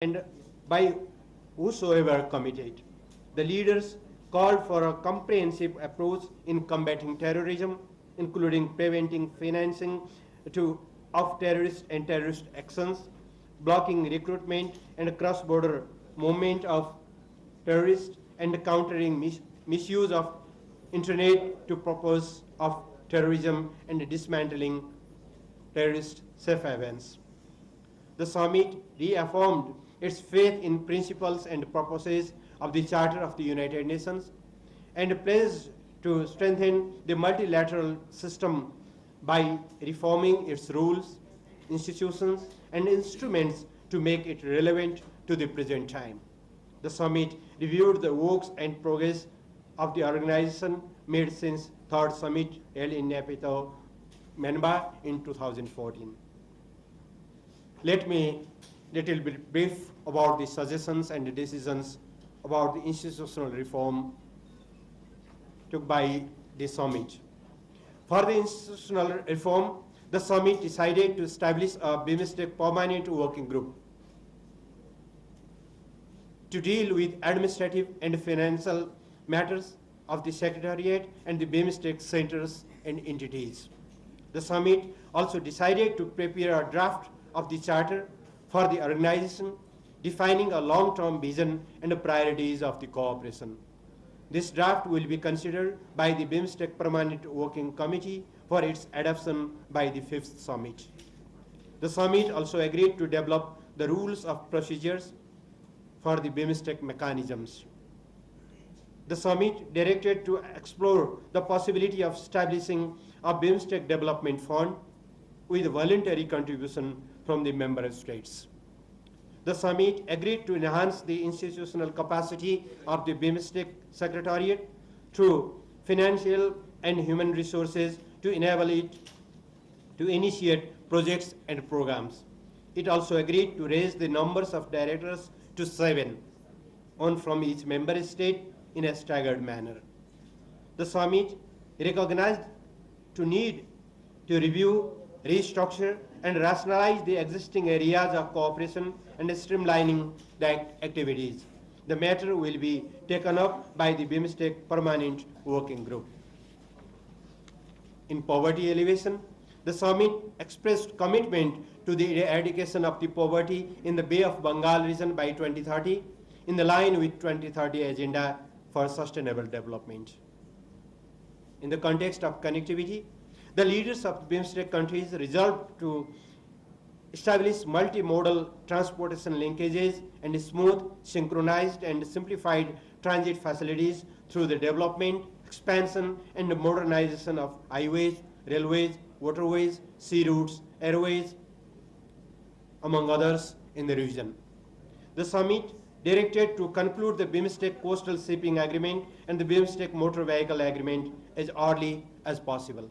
and by whosoever committed. The leaders called for a comprehensive approach in combating terrorism, including preventing financing of terrorist and terrorist actions, blocking recruitment and cross-border movement of terrorists, and countering misuse of internet to purpose of terrorism and dismantling terrorist safe havens. The summit reaffirmed its faith in principles and purposes of the Charter of the United Nations and pledged to strengthen the multilateral system by reforming its rules, institutions, and instruments to make it relevant to the present time. The summit reviewed the works and progress of the organization made since third summit held in Naypyidaw, Myanmar in 2014. Let me little bit brief about the suggestions and the decisions about the institutional reform took by the summit. For the institutional reform, the summit decided to establish a BIMSTEC permanent working group to deal with administrative and financial matters of the Secretariat and the BIMSTEC centers and entities. The summit also decided to prepare a draft of the charter for the organization, defining a long-term vision and the priorities of the cooperation. This draft will be considered by the BIMSTEC Permanent Working Committee for its adoption by the 5th summit. The summit also agreed to develop the rules of procedures for the BIMSTEC mechanisms. The summit directed to explore the possibility of establishing a BIMSTEC development fund with voluntary contribution from the member states. The summit agreed to enhance the institutional capacity of the BIMSTEC Secretariat through financial and human resources to enable it to initiate projects and programs. It also agreed to raise the numbers of directors to 7, one from each member state in a staggered manner. The summit recognized the need to review, restructure, and rationalize the existing areas of cooperation and streamlining the activities. The matter will be taken up by the BIMSTEC Permanent Working Group. In poverty alleviation, the summit expressed commitment to the eradication of the poverty in the Bay of Bengal region by 2030, in the line with 2030 Agenda for Sustainable Development. In the context of connectivity, the leaders of BIMSTEC countries resolved to establish multimodal transportation linkages and smooth, synchronized, and simplified transit facilities through the development, expansion, and modernization of highways, railways, waterways, sea routes, airways, among others in the region. The summit directed to conclude the BIMSTEC Coastal Shipping Agreement and the BIMSTEC Motor Vehicle Agreement as early as possible.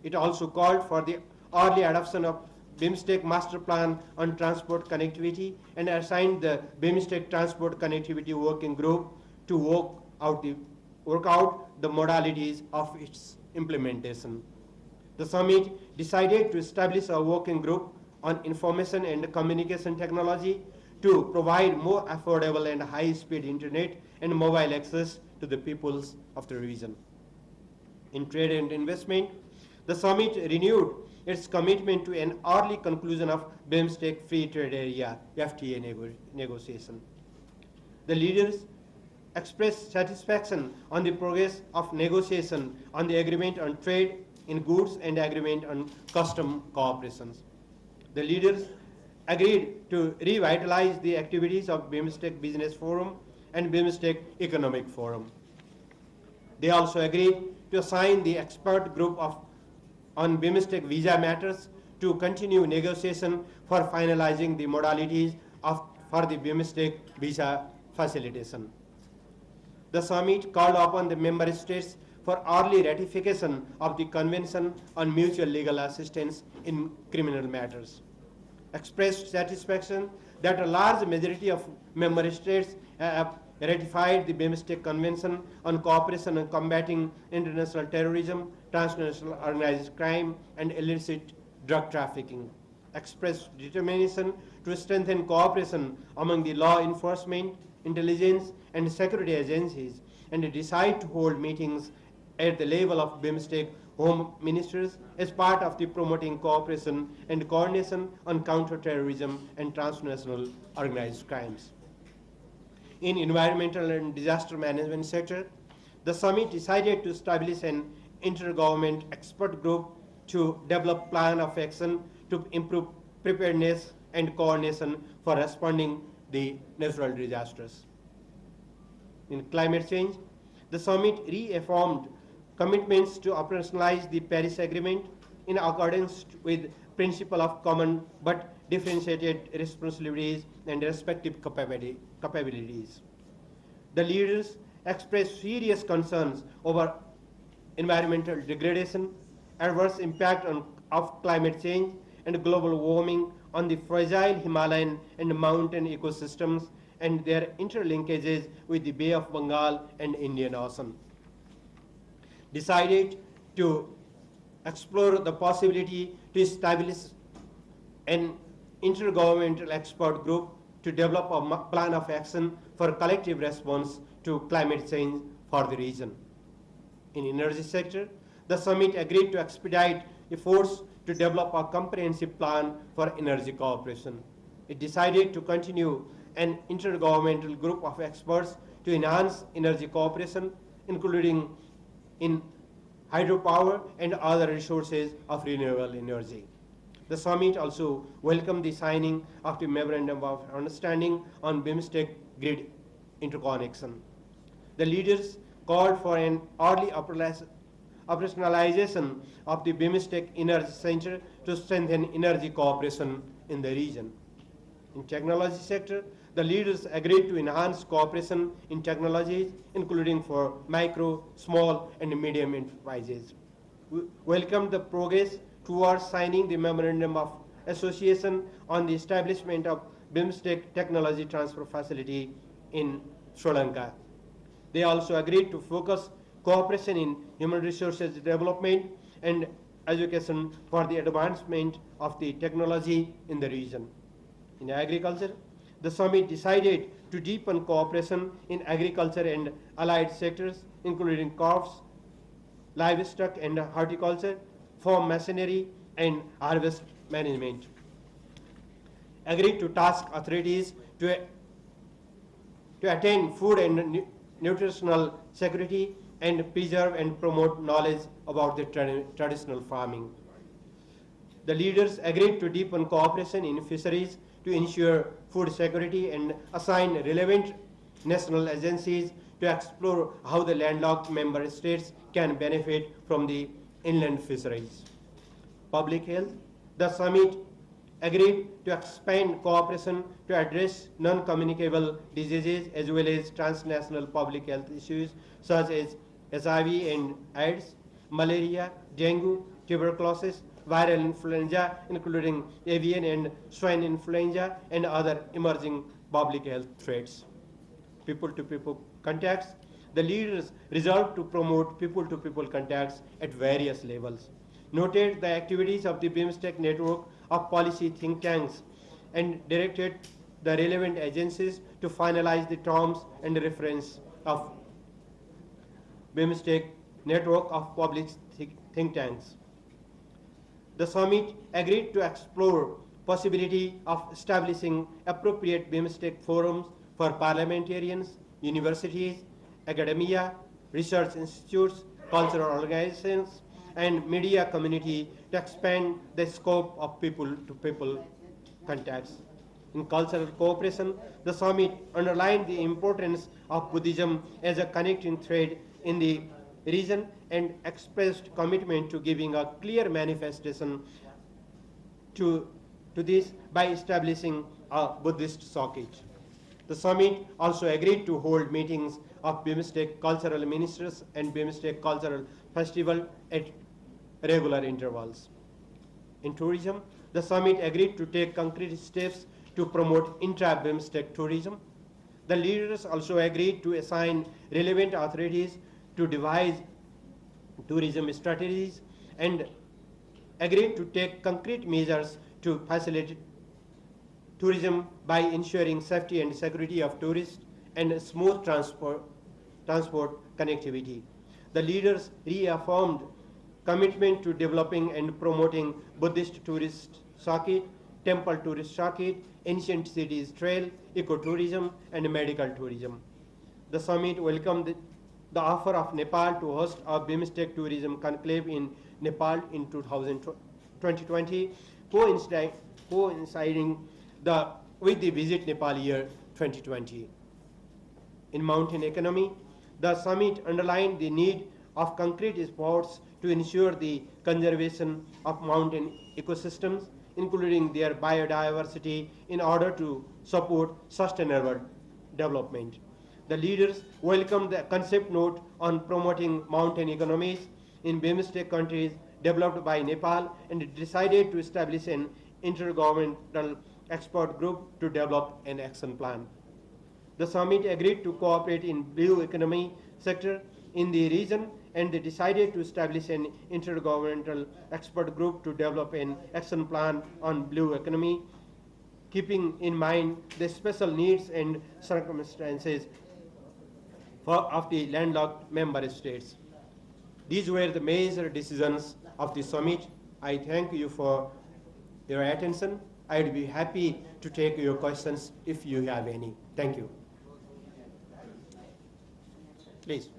It also called for the early adoption of BIMSTEC Master Plan on Transport Connectivity and assigned the BIMSTEC Transport Connectivity Working Group to work out the modalities of its implementation. The summit decided to establish a working group on information and communication technology to provide more affordable and high-speed internet and mobile access to the peoples of the region. In trade and investment, the summit renewed its commitment to an early conclusion of BIMSTEC Free Trade Area FTA negotiation. The leaders expressed satisfaction on the progress of negotiation on the agreement on trade in goods and agreement on custom cooperations. The leaders agreed to revitalize the activities of BIMSTEC Business Forum and BIMSTEC Economic Forum. They also agreed to assign the expert group on BIMSTEC visa matters to continue negotiation for finalizing the modalities for the BIMSTEC visa facilitation. The summit called upon the member states for early ratification of the Convention on Mutual Legal Assistance in Criminal Matters, expressed satisfaction that a large majority of member states have ratified the BIMSTEC Convention on Cooperation in Combating International Terrorism, Transnational Organized Crime, and Illicit Drug Trafficking, expressed determination to strengthen cooperation among the law enforcement, intelligence, and security agencies, and decide to hold meetings at the level of BIMSTEC Home Ministers as part of the promoting cooperation and coordination on counter-terrorism and transnational organized crimes. In environmental and disaster management sector, the summit decided to establish an intergovernment expert group to develop plan of action to improve preparedness and coordination for responding the natural disasters. In climate change, the summit reaffirmed commitments to operationalize the Paris Agreement in accordance with principle of common but differentiated responsibilities and respective capabilities. The leaders expressed serious concerns over environmental degradation, adverse impact of climate change, and global warming on the fragile Himalayan and mountain ecosystems and their interlinkages with the Bay of Bengal and Indian Ocean. Decided to explore the possibility to establish an intergovernmental expert group to develop a plan of action for collective response to climate change for the region. In energy sector, the summit agreed to expedite efforts to develop a comprehensive plan for energy cooperation. It decided to continue an intergovernmental group of experts to enhance energy cooperation, including in hydropower and other resources of renewable energy. The summit also welcomed the signing of the Memorandum of Understanding on BIMSTEC grid interconnection. The leaders called for an early operationalization of the BIMSTEC Energy Center to strengthen energy cooperation in the region. In technology sector, the leaders agreed to enhance cooperation in technologies, including for micro, small, and medium enterprises. We welcomed the progress towards signing the Memorandum of Association on the establishment of BIMSTEC Technology Transfer Facility in Sri Lanka. They also agreed to focus cooperation in human resources development and education for the advancement of the technology in the region. In agriculture, the summit decided to deepen cooperation in agriculture and allied sectors, including crops, livestock and horticulture, farm machinery, and harvest management. Agreed to task authorities to attain food and nutritional security and preserve and promote knowledge about the traditional farming. The leaders agreed to deepen cooperation in fisheries to ensure food security and assign relevant national agencies to explore how the landlocked member states can benefit from the inland fisheries. Public health, the summit agreed to expand cooperation to address non-communicable diseases as well as transnational public health issues such as HIV and AIDS, malaria, dengue, tuberculosis, viral influenza, including avian and swine influenza, and other emerging public health threats. People-to-people contacts, the leaders resolved to promote people-to-people contacts at various levels, noted the activities of the BIMSTEC network of policy think tanks, and directed the relevant agencies to finalize the terms and reference of BIMSTEC network of public think tanks. The summit agreed to explore possibility of establishing appropriate BIMSTEC forums for parliamentarians, universities, academia, research institutes, cultural organizations, and media community to expand the scope of people-to-people contacts. In cultural cooperation, the summit underlined the importance of Buddhism as a connecting thread in the region and expressed commitment to giving a clear manifestation to this by establishing a Buddhist circuit. The summit also agreed to hold meetings of BIMSTEC cultural ministers and BIMSTEC cultural festival at regular intervals. In tourism, the summit agreed to take concrete steps to promote intra-BIMSTEC tourism. The leaders also agreed to assign relevant authorities to devise tourism strategies and agreed to take concrete measures to facilitate tourism by ensuring safety and security of tourists and smooth transport connectivity. The leaders reaffirmed commitment to developing and promoting Buddhist tourist circuit, temple tourist circuit, ancient cities trail, ecotourism, and medical tourism. The summit welcomed the offer of Nepal to host a BIMSTEC tourism conclave in Nepal in 2020, coinciding with the Visit Nepal year 2020. In mountain economy, the summit underlined the need of concrete efforts to ensure the conservation of mountain ecosystems, including their biodiversity, in order to support sustainable development. The leaders welcomed the concept note on promoting mountain economies in BIMSTEC countries developed by Nepal and decided to establish an intergovernmental expert group to develop an action plan. The summit agreed to cooperate in blue economy sector in the region, and they decided to establish an intergovernmental expert group to develop an action plan on blue economy, keeping in mind the special needs and circumstances of the landlocked member states. These were the major decisions of the summit. I thank you for your attention. I would be happy to take your questions if you have any. Thank you. Please.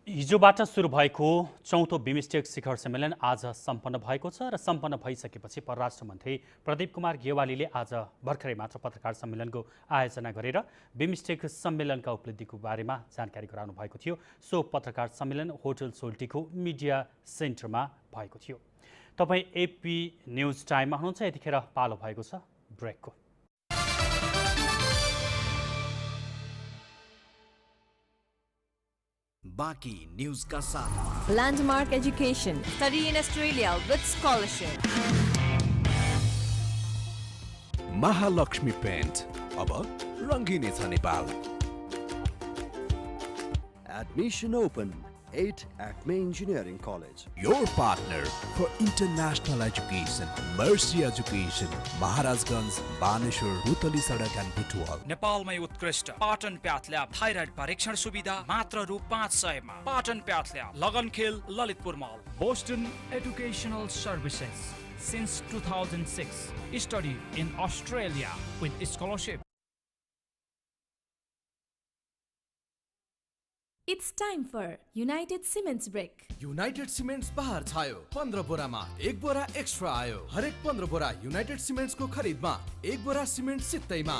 हिजोबाट सुरु भएको चौथो BIMSTEC शिखर सम्मेलन आज सम्पन्न भएको छ र सम्पन्न भइसकेपछि परराष्ट्र मन्त्री प्रदीप कुमार गेवालीले आज भर्खरै मात्र पत्रकार सम्मेलनको आयोजना गरेर बिमस्टेक सम्मेलनका उपलब्धिको बारेमा जानकारी गराउनु भएको थियो। सो पत्रकार सम्मेलन होटल सोल्टीको मिडिया सेन्टरमा भएको थियो। तपाईँ एपी न्युज टाइममा हुनुहुन्छ, यतिखेर पालो भएको छ ब्रेकको। बाकी न्यूज का साथ Landmark Education. Study in Australia with scholarship. Mahalakshmi paint अब रङ्गिने छ Nepal. Admission open 8 Acme Engineering College. Your partner for international education, Mercy Education, Maharajganj, Baneshwar, Butali Sadak and Butwal. नेपालमै उत्कृष्ट पाटन प्याथ ल्याब थाइराइड परीक्षण सुविधा मात्र रु 500 मा। पाटन प्याथ ल्याब लगनखेल ललितपुर मल। Boston Educational Services since 2006. Study in Australia with scholarship. It's time for United Cements Break. United cements बहार छायो। 15 बोरामा 1 बोरा एक्स्ट्रा आयो। हरेक 15 बोरा यूनाइटेड सिमेन्ट्स को खरिदमा 1 बोरा सिमेन्ट सित्तैमा।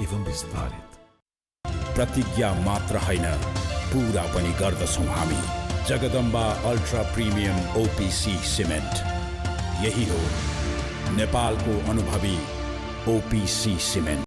एवं विस्तारित प्रतिज्ञा मात्र हैन, पूरा पनि गर्दछौं हामी। Jagdamba ultra premium OPC cement, यही हो नेपालको अनुभवी ओपीसी सिमेन्ट।